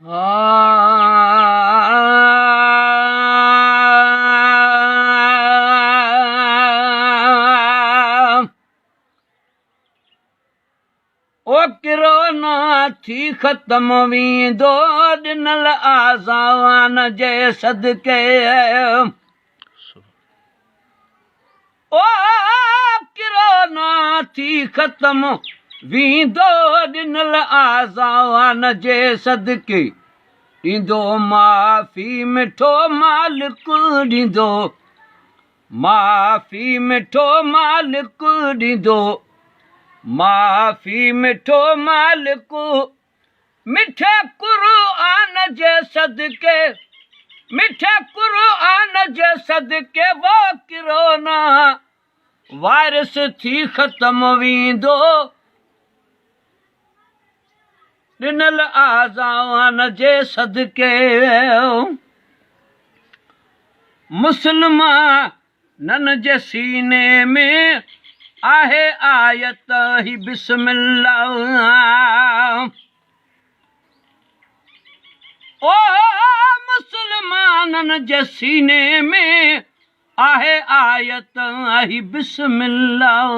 ओ किरोना थी ख़तम वींदो ॾिनल आज़ान जे सदके ओ किरोना थी ख़तम वींदो ॾिनल आज़ान जे सदके ॾींदो माफ़ी मिठो मालिक ॾींदो माफ़ी मिठो मालिक ॾींदो माफ़ी मिठो मालिक मिठे क़ुरआन जे सदके मिठे क़ुरआन जे सदके वो किरोना वारिस थी ख़तम वींदो ॾिनल आज़ान जे सदके मुस्लमाननि जे सीने में आहे आयत ही बिस्मिल्लाह ओ मुस्लमाननि जे सीने में आहे आयत ही बिस्मिल्लाह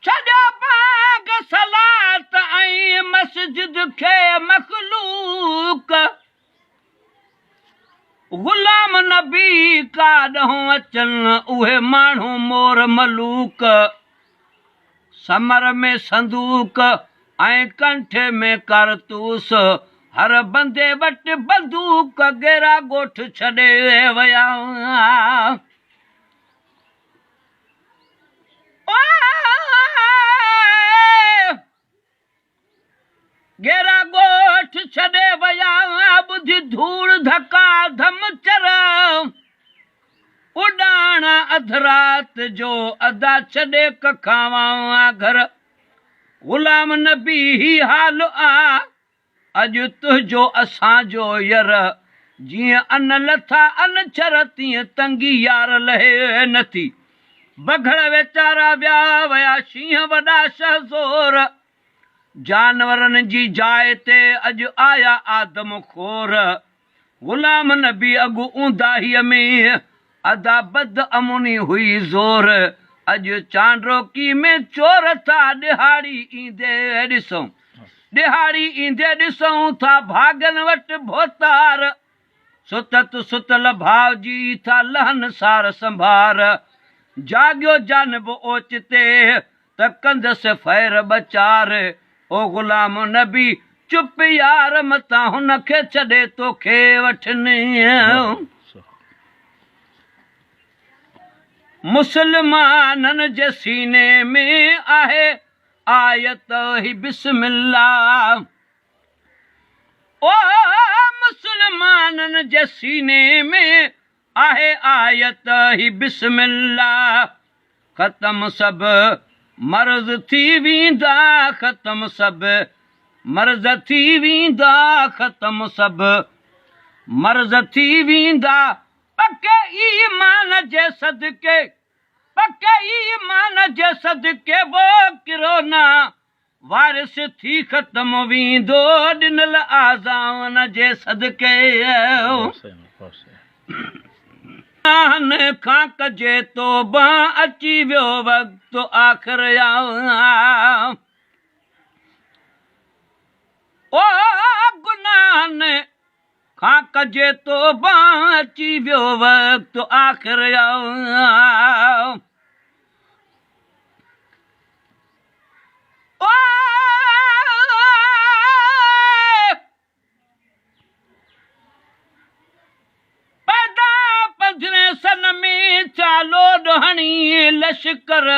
छॾो पाक सलात ऐं मस्जिद खे मखलूक ग़ुलाम नबी काॾहों अचनि उहे माण्हू मोर मलूक समर में संदूक ऐं कंठे में कारतूस हर बंदे वटि बंदूक गेरा ॻोठ छॾे विया गेरा ॻोठ छॾे विया ॿुधी धूड़ धका धम चर उॾाण अध रात जो अदा छॾे कखावां घर ग़ुलाम नबी ही हाल आ अॼु तुंहिंजो असांजो यर जीअं अन लथा अन छर तीअं तंगी यार लहे नथी बघड़ वेचारा विया विया शींहं वॾा शहज़ोर जानवरनि जी जाइ ते अॼु आया आदम खोर ग़ुलाम नबी अॻु ऊंदाहीअ में अदा बद अमुनी हुई ज़ोर अॼु चांड्रोकी में चोर था ॾिहाड़ी ईंदे ॾिसूं था भागन वटि भोतार सुतत सुतल भाव जी था लहन सार संभार जाॻियो जानब ओचिते त कंदसि फ़ैर बचार ओ ग़ुलाम नबी चुप यार मतां हुन खे छॾे तोखे वठनि मुस्लमाननि जे सीने में आहे आयत ही बिस्मिल्लाह ओ मुस्लमाननि जे सीने में आहे आयत ही बिस्मिल्लाह ख़तम सभु मर्ज़ थी वेंदा ख़तम सभु मर्ज़ थी वेंदा ख़तम सभु मर्ज़ थी वेंदा पके ईमान जे सदके पके ईमान जे सदके वो किरोना वारिस थी ख़तम वेंदो ॾिनल आज़ान जे सदके खां कजे तौबा अची वियो वक़्तु आख़िर ओ गुनाहन खां कजे तौबा अची वियो वक़्तु आख़िर ओ पैदा पंद्रहें सन में चालो ॾहणी लश्कर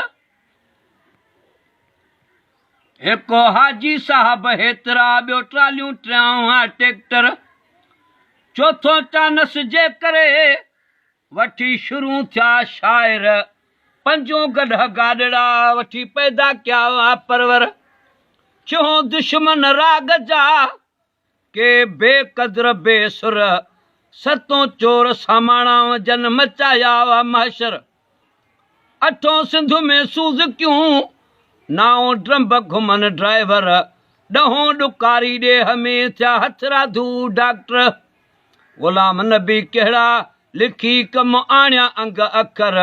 हिकु हाजी साहब हेतिरा ॿियो ट्रालियूं टियां ट्रैक्टर चौथो चानस जे करे वठी शुरू थिया शाइर पंजो गढ़ गाॾड़ा वठी पैदा कया हुआ परवर चहो दुश्मन राग जा के बेक़द्र बेसुर सतों चोर सामाणा जन मचाया हुआ महशर अठों सिंध में सूज़ क्यों नाओ ड्रम्ब घुमन ड्राइवर ॾहों ॾुकारी ॾे हमें थिया हथराधू डॉक्टर ग़ुलाम नबी कहिड़ा लिखी कम आणिया अंग अखर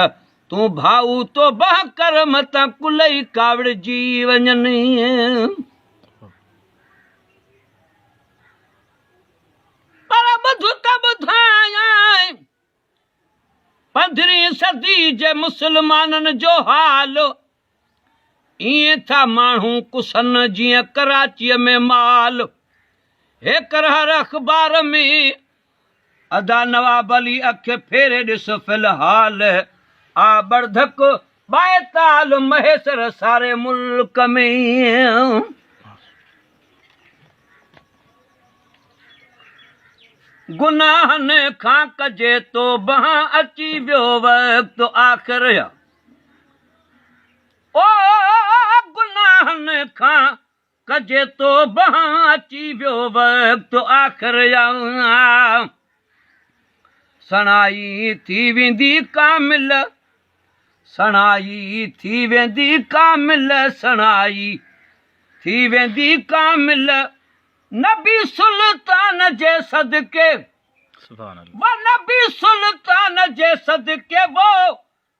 तूं भाऊ तो बह कर मतां कुलई कावड़जी वञनि पर ॿुध त ॿुधायां 15वीं सदी जे मुसलमाननि जो हाल ईअं था माण्हू कुसन जीअं कराचीअ में माल हेकर हर अख़बार में अदा नवाब अली अख फेरे ॾिस फ़िलहाल आ बर्धक बाएताल महेसर सारे मुल्क में गुनाहनि खां कजे तो बहां अची वियो वक़्तु आख़िर ओ गुनाहनि खां कजे तो बहां अची वियो वक़्तु आख़िर सणाई थी वेंदी कामिल सणाई थी वेंदी कामिल सणाई थी वेंदी कामिल नबी सुल्तान जे सदके वो नबी सुल्तान जे सदके वो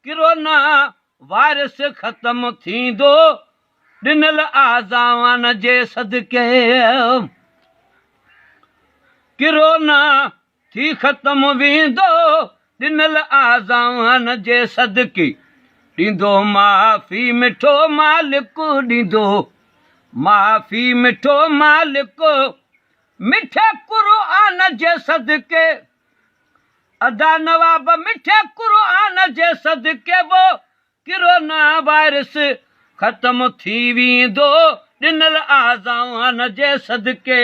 किरोना वारिस ख़त्म थींदो ॾिनल आज़ावान जे सदके किरोना थी ख़त्म वेंदो ॾिनल आज़ावान जे सदके ॾींदो माफ़ी मिठो मालिक ॾींदो माफ़ी मिठो मालिक मिठे क़ुरआन जे सदके अदा नवाब मिठे क़ुरआन जे सदके वो किरोना वायरस ख़त्म थी वेंदो ॾिनल आज़ावान जे सदके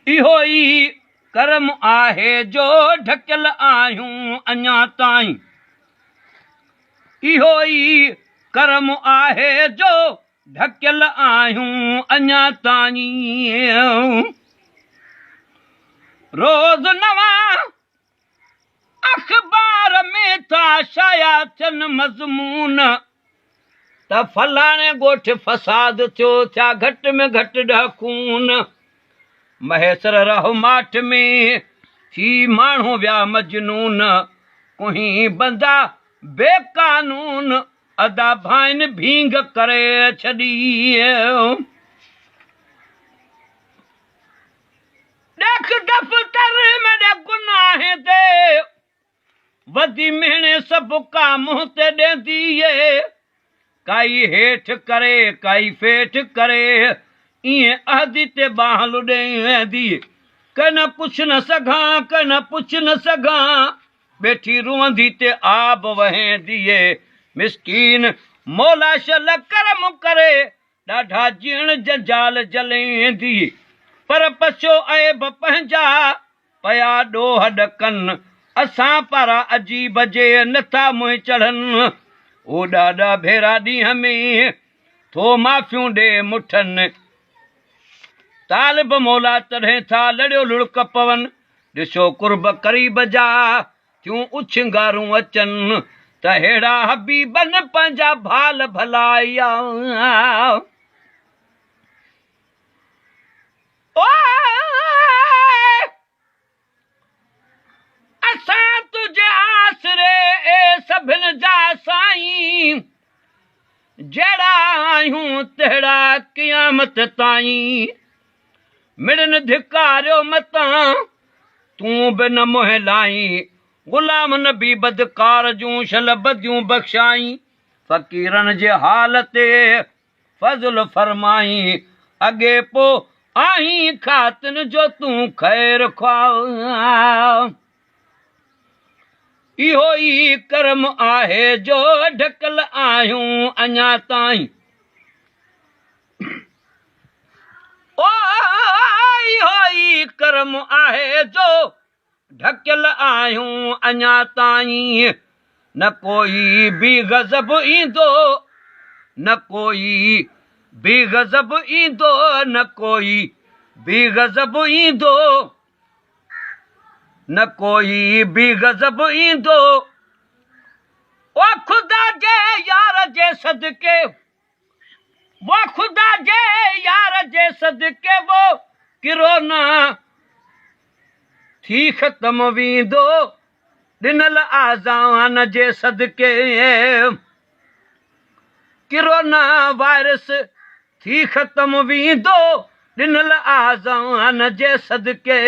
इहो ई कर्म आहे जो ढकियल आहियूं अञा ताईं इहो ई कर्म आहे जो ढकियल आहियूं अञा ताईं रोज़ नवां अख़बार में था शाया थियनि मज़मून त फलाणे ॻोठ फ़साद थियो थिया घटि में घटि 10 खून महेसर रहमाठ में थी माण्हू विया मजनून कुही बंदा बेकानून अदा भाइन भींग करे छॾी ॾख दफ़्तर में गुनाह ते वधी मेणे सभु का मुंहं ते ॾींदी काई हेठि करे काई फेठि करे ईअं अहदी ते बांह लुॾेंदी कन पुछ न सघां कन पुछ न सघां वेठी रुअंदी ते आब वहेंदी मिसकीन मौला शल करम करे ॾाढा जीण जंजाल जलेंदी पर पछो ऐब पंहिंजा पया ॾोह ॾकनि असां पारां अजीब जे नथा मुंहुं चढ़नि ओ ॾाढा भेरा ॾींहं में थो माफ़ियूं ॾे मुठनि तालिब मौला तॾहिं था लड़ियो लुड़क पवनि ॾिसो कुर्ब क़रीब जा थियूं उछंगारूं अचनि त हेड़ा हबीबनि पंहिंजा भाल भलाया असां तुंहिंजे आसरे ए सभिनि जा साईं जहिड़ा आहियूं तहिड़ा क़यामत ताईं मिड़नि धिकारियो मतां तूं बि न मोह लाई ग़ुलाम नबी बदकार जूं शल बदियूं बख़्शाई फ़क़ीरनि जे हाल ते फज़ल फरमाई अॻे पोइ आहीं खातिन जो तूं ख़ैर ख्वाह इहो ई कर्म आहे जो ढकल आहियूं अञा ताईं ओ इहो कर्म आहे जो ढकियल आहियूं अञा ताईं न कोई बि गज़ब ईंदो न कोई बि गज़ब ईंदो न कोई बि गज़ब ईंदो न कोई बि गज़ब ईंदो ओ ख़ुदा जे यार जे सदके वो खुदा जे यार जे सदके वो किरो न थी ख़त्म वींदो ॾिनल आज़ान जे सदके किरो न वायरस थी ख़त्म वींदो ॾिनल आज़ान जे सदके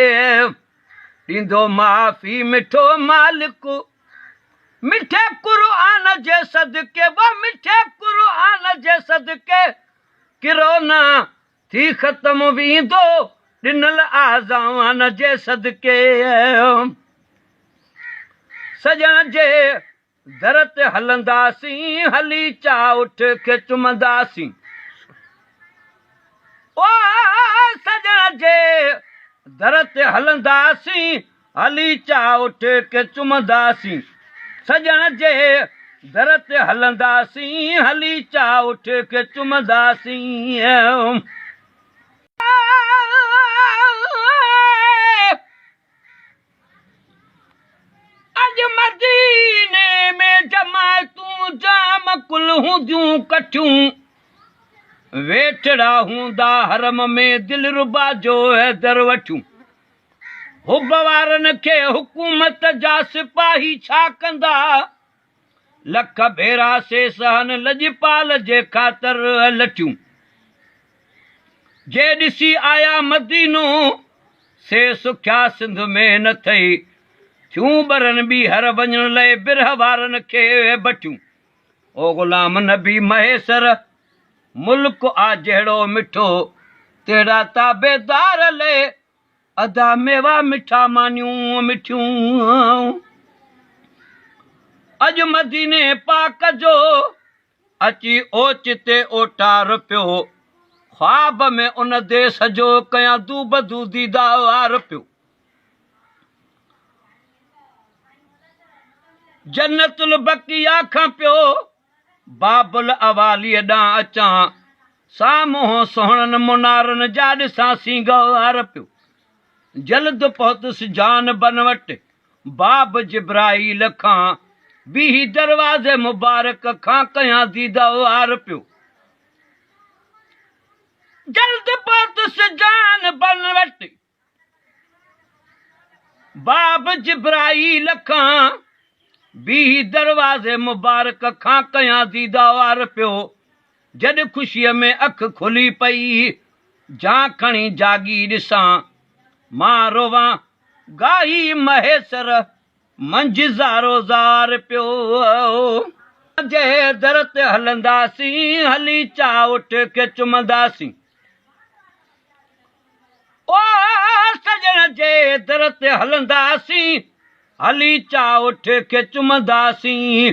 ॾींदो माफ़ी मिठो मालिक मिठे क़ुरआन जे सदके वो मिठे क़ुरआन जे सदके किरो न थी ख़त्म वींदो ॾिनल आज़ान जे सदके सजण जे दर ते हलंदासीं हली चा उठ खे चुमंदासीं ओ सजण जे दर ते हलंदासीं हली चा उठ खे चुमंदासीं सजण जे दर ते हलंदासीं हली चा उठ खे चुमंदासीं अॼु मदीने में जमायतूं जाम कुल हूंदियूं कठियूं वेठड़ा हूंदा हरम में दिलरुबा जो हैदर वठियूं हुब वारनि खे हुकूमत जा सिपाही छा कंदा लख भेरा से सहन लजपाल जे ख़ातिर लठियूं जे ॾिसी आया मदीनो से सुख्या सिंध में न थई थियूं ॿरनि ॿीहर वञण लाइ बिरह वारनि खे बटियूं ओ ग़ुलाम नबी महेसर मुल्क आ जहिड़ो मिठो तहिड़ा ताबेदार ले अदा मेवा मिठा मानियूं मिठियूं अॼु मदीने पाक जो अची ओचिते ओटार पियो ख्वाब में उन देश जो कयां दूबदू दीदार पियो जन्नतुल बकिया खां पियो बाबुल अवालीअ ॾांहुं अचां साम्हूं सुहिणनि मुनारनि जा ॾिसां सिंगार पियो जल्द पहुतुसि जान बन वटि बाब जिब्राईल खां बीही दरवाज़े मुबारक खां कयां दीदार पियो जल्द पहुतुसि जान बन वटि बाब जिब्राईल खां बीही दरवाज़े मुबारक खां कयां दीदार पियो जॾहिं ख़ुशीअ में अख खुली पई जां खणी जागी ॾिसां मां रोवां गाही महेसर मंझि ज़ारो ज़ार पियो जे दर ते हलंदासीं हली चा उठ खे चुमंदासीं ओ सजण जे दर ते हलंदासीं हली चा उठ खे चुमंदासीं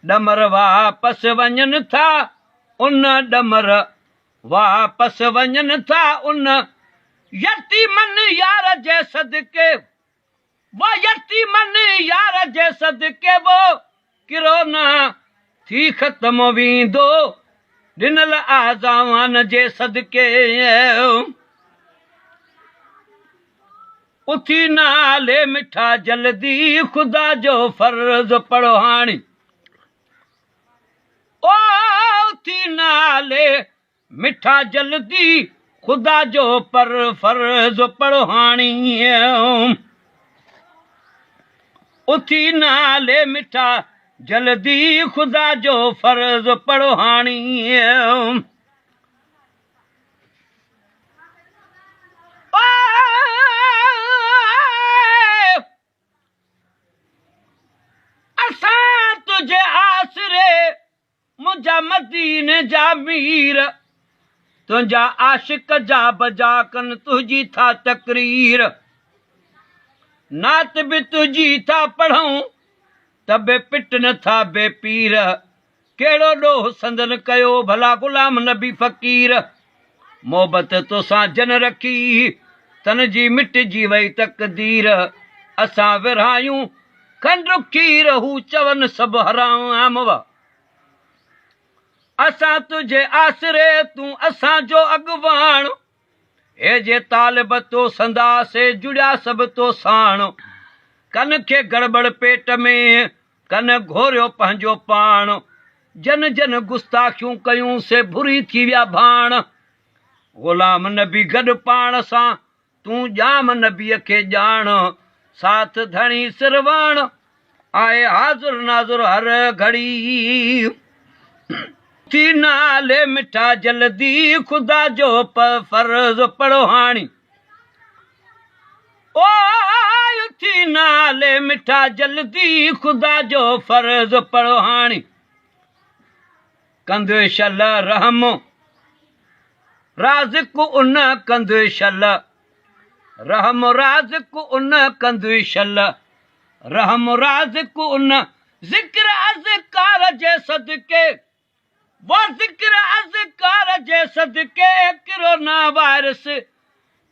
ॾमर वापसि वञनि था उन ॾमर वापसि वञनि था उन यतीमन यार जे सदके वो यतीमन यार जे सदके वो किरो न थी ख़त्म वींदो ॾिनल आज़ान जे सदके उथी नाले मिठा जल्दी ख़ुदा जो फर्ज़ पढ़ो हाणे ओ उथी नाले मिठा जल्दी ख़ुदा जो फर्ज़ पढ़ो हाणी उथी नाले मिठा जल्दी ख़ुदा जो फर्ज़ पढ़ो हाणी असां तुझे आसरे मुंहिंजा मदीने जा मीर तुंहिंजा आशिक जा बजा कनि तुंहिंजी था तकरीर नात बि तुंहिंजी था पढ़ूं त बे पिट नथा बे पीर कहिड़ो ॾोह संदन कयो भला ग़ुलाम नबी फ़क़ीर मोहबत तोसां जन रखी तन जी मिटिजी वई तक़दीर असां विरहायूं खंडु खीर हू चवनि सभु हराम वा असां तुझे आसरे तूं असांजो अॻुवाण हे जे तालिब तो संदासे जुड़िया सभु तो साण कन खे गड़बड़ पेट में कन घोरियो पंहिंजो पाण जन जन गुस्ताखियूं कयूं से भुरी थी विया भाण ग़ुलाम नबी गॾु पाण सां तूं जाम नबीअ खे ॼाण साथ धणी सिरवाण आए हाज़ुर नाज़ुर हर घड़ी थी नाले मिठा जल्दी खुदा जो फर्ज़ पढ़ो हाणी ओ थी नाले मिठा जल्दी खुदा जो फर्ज़ पढ़ो हाणी कंद शल रहम राज़िक उन कंद शल रहम राज़िक उन कंद शल रहम राज़िक उन ज़िक्र अज़कार जे सदके वो ज़िक्र अज़कार जे सदके किरोना वायरस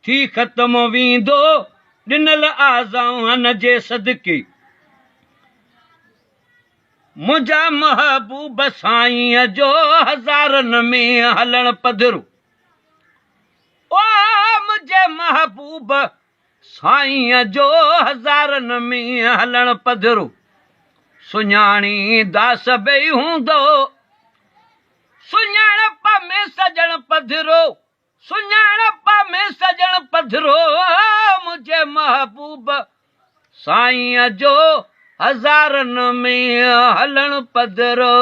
थी ख़त्म वींदो ॾिनल आज़ान जे सदके मुंहिंजा महबूब साईं जो हज़ारनि में हलण पधरो ओ मुंहिंजे महबूब साईं जो हज़ारनि में हलण पधरो सुञाणी दास बई हूंदो सुञाणप में सजण पधरो सुञाणप में सजण पधरो मुंहिंजे महबूब साईं जो हज़ारनि में हलण पधरो